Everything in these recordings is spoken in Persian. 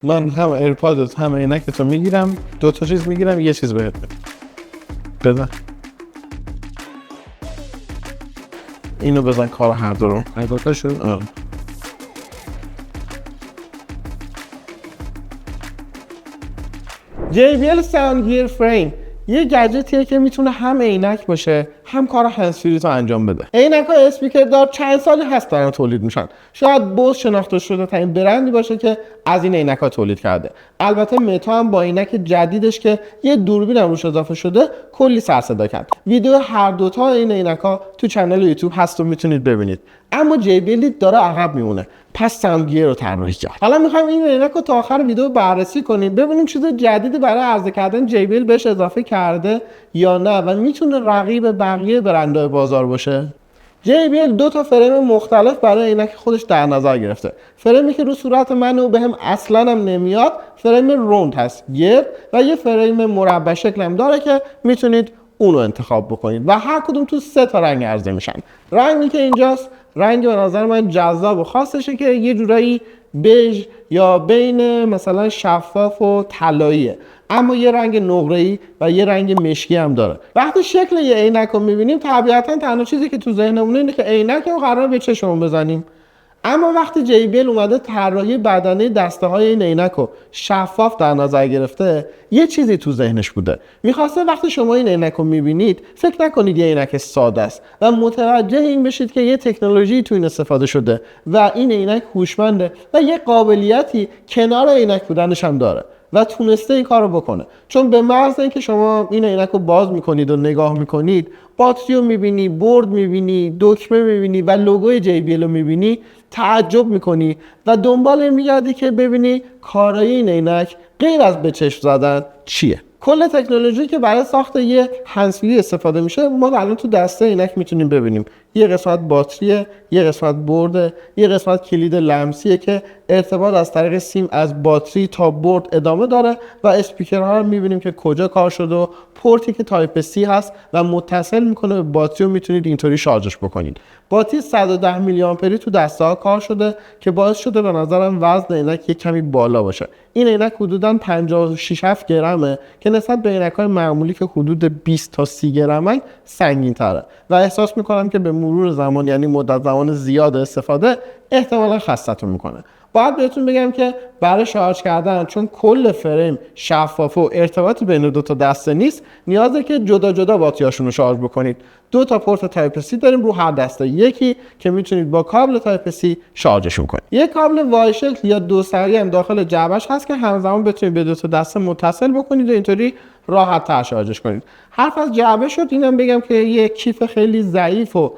من هم ایرپادت هم عینکتو میگیرم، دو تا چیز میگیرم، یه چیز بهت میدم. بزن اینو بزن، کار هر دو رو البته شد. JBL Sound Gear Frame یه گجتیه که میتونه هم عینک باشه هم کار هندزفری رو انجام بده. عینک‌ها اسپیکر دار چند سالی هست دارن تولید میشن. شاید بوز شناخته شده ترین برندی باشه که از این عینک‌ها تولید کرده. البته متا هم با عینک جدیدش که یه دوربین هم روش اضافه شده کلی سر صدا کرد. ویدیو هر دوتا این عینک‌ها تو کانال یوتیوب هست و میتونید ببینید. اما JBL داره عقب میمونه. پس ساوند گیر رو طراحی کرد. حالا میخوایم این عینک رو تا آخر ویدیو بررسی کنیم، ببینیم چیز جدیدی برای عرضه کردن JBL بهش اضافه کرده یا نه و میتونه رقیب بقیه برندهای بازار باشه. JBL دو تا فریم مختلف برای عینک خودش در نظر گرفته. فریمی که رو صورت من و بهم اصلا هم نمیاد فریم روند هست، گرد، و یه فریم مربع شکل هم داره که میتونید اونو انتخاب بکنید و هر کدوم تو 3 تا رنگ عرضه میشن. رنگی که اینجاست رنگ به نظر من جذاب و خاصشه که یه جورایی بژ یا بین مثلا شفاف و طلاییه، اما یه رنگ نقره‌ای و یه رنگ مشکی هم داره. وقتی شکل یه عینک رو میبینیم طبیعتا تنها چیزی که تو ذهنمونه اینه که عینک رو قراره به چشمون بزنیم. اما وقتی JBL اومده طراحی بدنه دسته های این عینک رو شفاف در نظر گرفته، یه چیزی تو ذهنش بوده. میخواسته وقتی شما این عینک رو میبینید فکر نکنید یه عینک ساده است و متوجه این بشید که یه تکنولوژی تو این استفاده شده و این عینک هوشمنده و یه قابلیتی کنار عینک بودنش هم داره و تونسته این کارو بکنه. چون به محض اینکه شما این عینک رو باز میکنید و نگاه میکنید، باتری رو میبینی، بورد میبینی، دکمه میبینی و لوگوی JBL رو میبینی، تعجب میکنی و دنبال میگردی که ببینی کارایی این عینک غیر از به چشم زدن چیه. کل تکنولوژی که برای ساخت یه هندزفری استفاده میشه ما الان تو دسته عینک میتونیم ببینیم. یه قسمت باتریه، یه قسمت برده، یه قسمت کلید لمسیه که ارتباط از طریق سیم از باتری تا برد ادامه داره و اسپیکرها رو میبینیم که کجا کار شده و پورتی که تایپ C هست و متصل میکنه به باتری و میتونید اینطوری شارژش بکنید. باتری 110 میلی آمپری تو دسته ها کار شده که باعث شده به نظرم وزن عینک یک کمی بالا باشه. این عینک حدوداً 56 گرمه که نسبت به عینک‌های معمولی که حدود 20 تا 30 گرمن سنگین‌تره و احساس می‌کنم که به مرور زمان یعنی مدت زمان زیاد استفاده احتمالاً خستتون می‌کنه. باید بهتون بگم که برای شارژ کردن چون کل فریم شفاف و ارتباطی بین دو تا دسته نیست، نیازه که جدا جدا باتریاشون رو شارژ بکنید. 2 تا پورت تایپ C داریم رو هر دسته، یکی که میتونید با کابل تایپ C شارژشون کنید. یک کابل وای شکل یا دو سری هم داخل جعبش هست که همزمان بتونید به 2 تا دسته متصل بکنید و اینطوری راحت تر شارژش کنید. حرف از جعبه شد، اینم بگم که یک کیف خیلی ضعیف و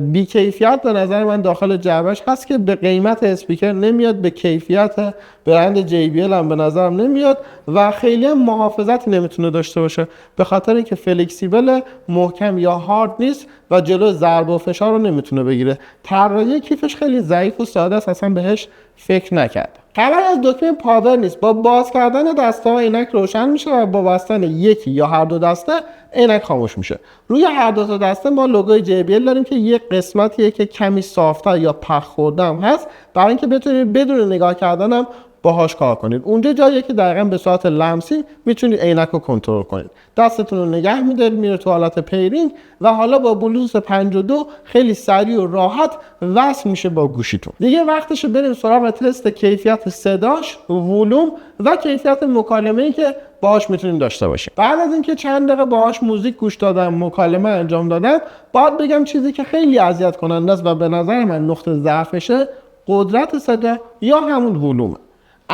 بی کیفیت به نظر من داخل جعبش هست که به قیمت اسپیکر نمیاد، به کیفیت برند JBL هم به نظرم نمیاد و خیلی هم محافظتی نمیتونه داشته باشه به خاطر اینکه فلکسیبل، محکم یا هارد نیست و جلو ضرب و فشار رو نمیتونه بگیره. طراحی کیفش خیلی ضعیف و ساده است، اصلا بهش فکر نکرد. خبر از دکمه پاور نیست. با باز کردن دسته ها عینک روشن میشه و با بستن یکی یا هر دو دسته عینک خاموش میشه. روی هر دو تا دسته ما لوگوی JBL داریم که یک قسمتیه که کمی صافتر یا پخ خورده هم هست برای اینکه بتونید بدون نگاه کردن هم باهاش کار کنید. اونجا جاییه که دقیقاً به صورت لمسی میتونید عینک رو کنترل کنید. دستتون رو نگه میدارید میره تو حالت پیرینگ و حالا با بلوتوث 52 خیلی سریع و راحت وصل میشه با گوشیتون. دیگه وقتشه بریم سراغ تست کیفیت صداش، ولوم و کیفیت مکالمه‌ای که باهاش میتونیم داشته باشیم. بعد از اینکه چند دقیقه باهاش موزیک گوش دادم، مکالمه انجام دادم، باید بگم چیزی که خیلی اذیت کننده است و به نظر من نقطه ضعفشه قدرت صدا یا همون ولومه.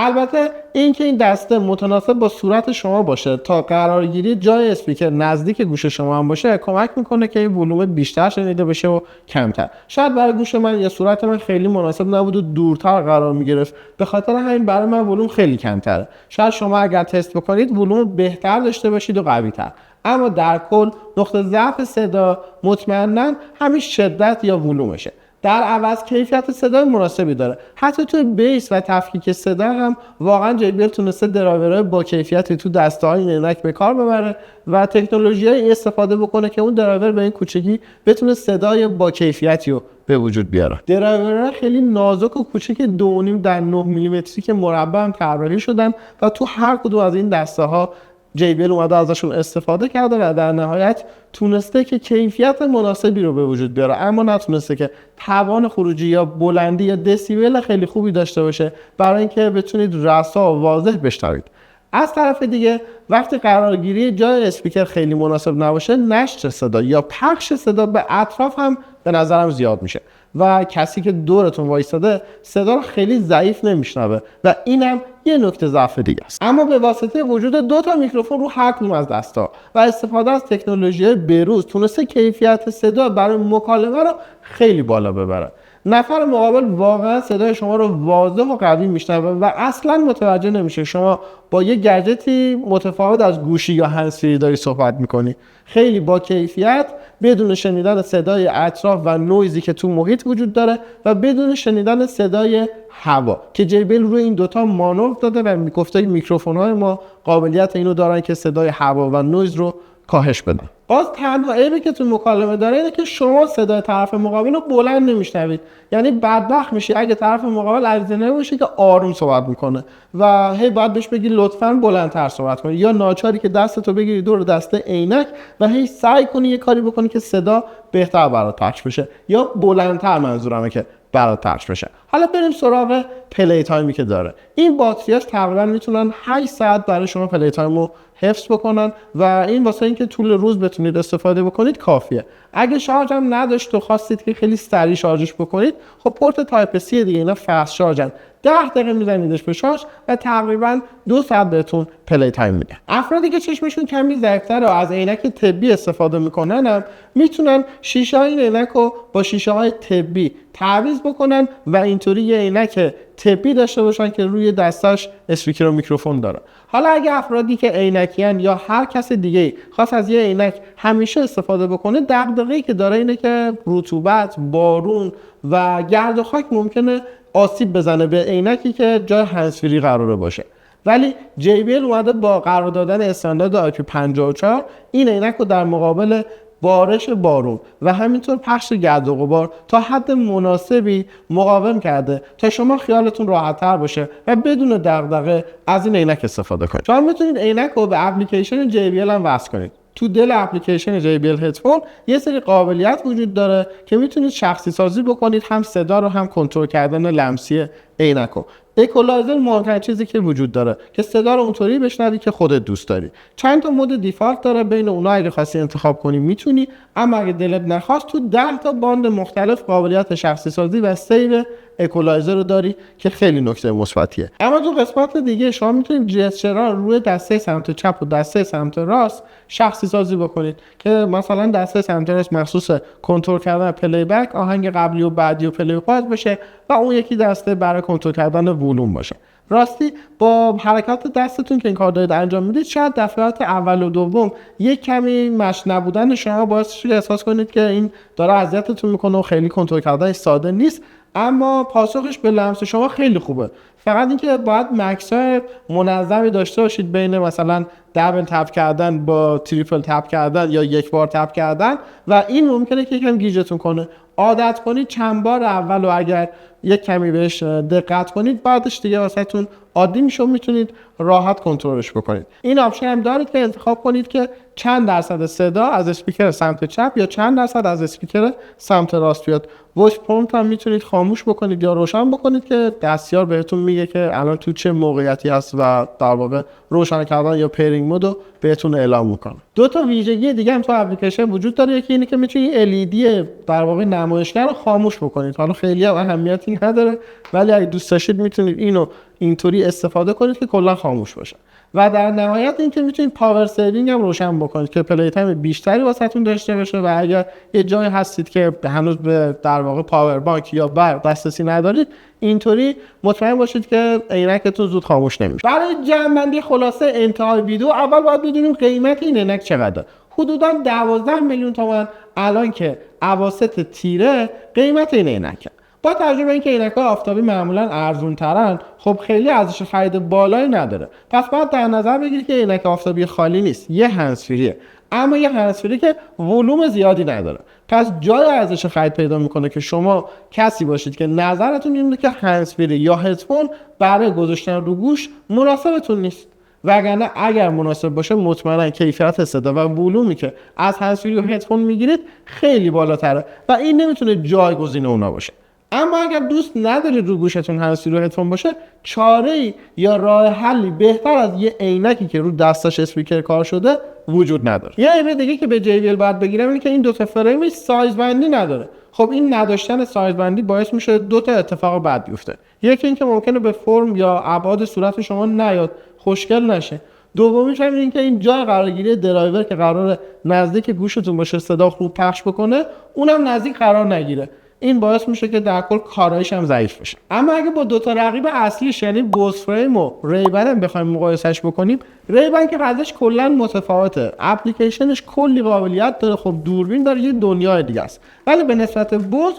البته اینکه این دسته متناسب با صورت شما باشه تا قرارگیری جای اسپیکر نزدیک گوش شما هم باشه کمک میکنه که این ولوم بیشتر شنیده بشه و کمتر. شاید برای گوش من یا صورت من خیلی مناسب نبود و دورتر قرار میگرفت، به خاطر همین برای من ولوم خیلی کمتره. شاید شما اگر تست بکنید ولوم بهتر داشته باشید و قوی‌تر. اما در کل نقطه ضعف صدا مطمئناً همین شدت یا ولومشه. در عوض کیفیت صدای مناسبی داره. حتی تو بیس و تفکیک صدا هم واقعا JBL تونسته درایورهای با کیفیتی تو دسته‌های این عینک به کار ببره و تکنولوژی استفاده بکنه که اون درایور به این کوچگی بتونه صدای با کیفیتی رو به وجود بیاره. درایورها خیلی نازک و کوچیک 2.5 در 9 میلیمتری که مربع هم طراحی شدن و تو هر کدوم از این دسته‌ها JBL اومده ازشون استفاده کرده و در نهایت تونسته که کیفیت مناسبی رو به وجود بیاره، اما نتونسته که توان خروجی یا بلندی یا دسیبل خیلی خوبی داشته باشه برای اینکه بتونید رسا و واضح بشنوید. از طرف دیگه وقتی قرارگیری جای اسپیکر خیلی مناسب نباشه، نشر صدا یا پخش صدا به اطراف هم به نظرم زیاد میشه و کسی که دورتون وایساده صدا رو خیلی ضعیف نمیشنوه و اینم یه نکته ضعف دیگه است. اما به واسطه وجود 2 تا میکروفون رو هر کدوم از دستا و استفاده از تکنولوژی بروز تونسته کیفیت صدا برای مکالمه رو خیلی بالا ببره. نفر مقابل واقعا صدای شما رو واضح و قوی میشنوه و اصلا متوجه نمیشه شما با یه گجتی متفاوت از گوشی یا هندزفری داری صحبت میکنی. خیلی با کیفیت بدون شنیدن صدای اطراف و نویزی که تو محیط وجود داره و بدون شنیدن صدای هوا که JBL روی این دوتا مانور داده و میگفته میکروفون‌های ما قابلیت اینو دارن که صدای هوا و نویز رو کاهش بدن. باز تنها عیبی که تو مکالمه داره اینه که شما صدای طرف مقابل رو بلند نمیشنوید. یعنی بدبخت میشی اگه طرف مقابل عریضه نباشه که آروم صحبت میکنه و هی باید بهش بگی لطفاً بلندتر صحبت کنی، یا ناچاری که دستتو بگیری دور دسته عینک و هی سعی کنی یه کاری بکنی که صدا بهتر برات پخش بشه یا بلندتر، منظورمه که برات پخش بشه. حالا بریم سراغ پلی تایمی که داره. این باتریاش تقریبا میتونن 8 ساعت برای شما پلی تایم رو حفظ بکنن و این واسه اینکه طول روز بتونید استفاده بکنید کافیه. اگه شارژ هم نداشت و خواستید که خیلی سریع شارژش بکنید، خب پورت تایپ C دیگه، اینا فست شارژن. 10 دقیقه میزنیدش به شارژ و تقریبا 2 ساعت بهتون پلی تایم میده. افرادی که چشمشون کمی ضعیف‌تره و از عینک طبی استفاده میکنن هم میتونن شیشه های عینک رو با شیشه های طبی تعویض بکنن و اینطوری یه عینک طبی داشته باشن که روی دستش اسپیکر و میکروفون داره. حالا اگه افرادی که عینکیان یا هر کس دیگه خواست از یه عینک همیشه استفاده بکنه، دغدغه‌ای که داره اینه که رطوبت، بارون و گرد و خاک ممکنه آسیب بزنه به عینکی که جای هندزفری قراره باشه. ولی JBL اومده با قرار دادن استاندارد IP54 این عینک رو در مقابل بارش بارون و همینطور پخش گرد و غبار تا حد مناسبی مقاوم کرده تا شما خیالتون راحت‌تر باشه و بدون دغدغه از این عینک استفاده کنید. شما میتونید عینک رو به اپلیکیشن JBL هم وصل کنید. تو دل اپلیکیشن JBL هدفون یه سری قابلیت وجود داره که میتونید شخصی سازی بکنید، هم صدا رو هم کنترل کردن لمسی عینک رو. اکولایزر مهمترین چیزی که وجود داره که صدا رو اونطوری بشنوی که خودت دوست داری. چند تا مود دیفالت داره، بین اونها اگه خواستی انتخاب کنی میتونی، اما اگه دلت نخواست تو 10 تا باند مختلف قابلیت شخصی سازی و سیو اکولایزر رو داری که خیلی نکته مثبتیه. اما تو قسمت دیگه شما میتونید جسچرها روی دسته سمت چپ و دسته سمت راست شخصی سازی بکنید که مثلا دسته سمت راست مخصوص کنترل کردن پلی بک، آهنگ قبلی و بعدی و پلی پاز بشه و اون یکی دسته برای کنترل کردن ولوم باشه. راستی با حرکات دستتون که این کار دارید انجام میدید، شاید دفعات اول و دوم یک کمی مشت نبودن شما باعث شده احساس کنید که این داره اذیتتون میکنه و خیلی کنترل کردنش ساده نیست، اما پاسخش به لمس شما خیلی خوبه. فقط اینکه باید مکس‌های منظمی داشته باشید بین مثلا دبل تپ کردن با تریپل تپ کردن یا یک بار تپ کردن و این ممکنه که یکم گیجتون کنه. عادت کنید چند بار اول و اگر یک کمی بهش دقت کنید بعدش دیگه واسهتون عادی میشه و میتونید راحت کنترلش بکنید. این آپشن هم دارید که انتخاب کنید که چند درصد صدا از اسپیکر سمت چپ یا چند درصد از اسپیکر سمت راست بیاد. وایس پرومپت هم میتونید خاموش بکنید یا روشن بکنید که دستیار بهتون میگه که الان تو چه موقعیتی هست و در واقع روشن کردن یا پیرینگ مودو بهتون اعلام میکنه. دو تا ویژگی دیگه هم تو اپلیکیشن وجود داره. یکی اینه که میتونید LED در واقع نمایشگر رو خاموش بکنید. حالا خیلی هم اهمیتی نداره ولی اگه دوست داشتید میتونید اینو اینطوری استفاده کنید که کلا خاموش باشه. و در نهایت اینکه میتونید پاور سیوینگ هم روشن بکنید که پلی تایم بیشتری واسهتون داشته باشه و اگر یه جایی هستید که هنوز به در واقع پاور بانک یا برق دسترسی ندارید، اینطوری مطمئن باشید که عینکتون زود خاموش نمیشه. برای جمع‌بندی خلاصه انتهای ویدیو اول باید بدونیم قیمت این عینک چقدره. حدوداً 12 میلیون تومان الان که اواسط تیره قیمت این عینکه. با توجه به اینکه عینک‌های آفتابی معمولاً ارزان‌ترن، خب خیلی ارزش خرید بالایی نداره. پس باید در نظر بگیرید که عینک آفتابی خالی نیست، یه هندزفریه، اما یه هندزفری که ولوم زیادی نداره. پس جای ارزش خرید پیدا میکنه که شما کسی باشید که نظرتون اینه که هندزفری یا هدفون برای گذاشتن رو گوش مناسبتون نیست. وگرنه اگر مناسب باشه مطمئنا کیفیت صدا و ولومی که از هندزفری و هدفون میگیرید خیلی بالاتره و این نمیتونه جایگزین اونا باشه. اما اگر دوست ندارید رو گوشتون هندزفری و هدفون باشه، چاره‌ای یا راه حلی بهتر از یه عینکی که رو دستش اسپیکر کار شده وجود نداره. یه عیب دیگه که به JBL باید بگیرم اینه که این دو تا فریمش سایز بندی نداره. خب این نداشتن سایز بندی باعث میشه دو تا اتفاق بد بیفته. یکی اینکه ممکنه به فرم یا ابعاد صورت شما نیاد، خوشگل نشه. دومیش هم این که این جای قرارگیری درایور که قراره نزدیک گوشتون باشه صدا خوب پخش بکنه، اونم نزدیک قرار نگیره. این باعث میشه که در کل کارایش هم ضعیف بشه. اما اگه با دو تا رقیب اصلیش یعنی بوز فریم و ریبن هم بخوایم مقایسهش بکنیم، ریبن که قضیهش کلا متفاوته، اپلیکیشنش کلی قابلیت داره، خب دوربین داره، یه دنیای دیگه است. ولی به نسبت بوز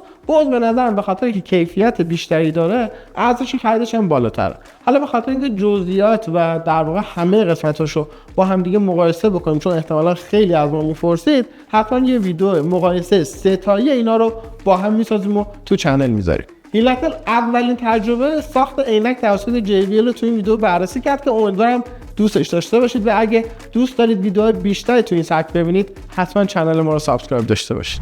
به نظرم به خاطر اینکه کیفیت بیشتری داره ارزش خریدش هم بالاتره. حالا به خاطر اینکه جزئیات و در واقع همه قسمتاشو با هم دیگه مقایسه بکنیم، چون احتمالاً خیلی از ما میپرسید، حتما یه ویدیو مقایسه ستایی اینا رو با هم میسازیم و تو چنل میذاریم. هیلتل اولین تجربه ساخت عینک توسط JBL رو تو این ویدیو بررسی کرد که امیدوارم دوستش داشته باشید و اگه دوست دارید ویدیوهای بیشتری تو این سبک ببینید حتما چنل ما رو سابسکرایب داشته باشید.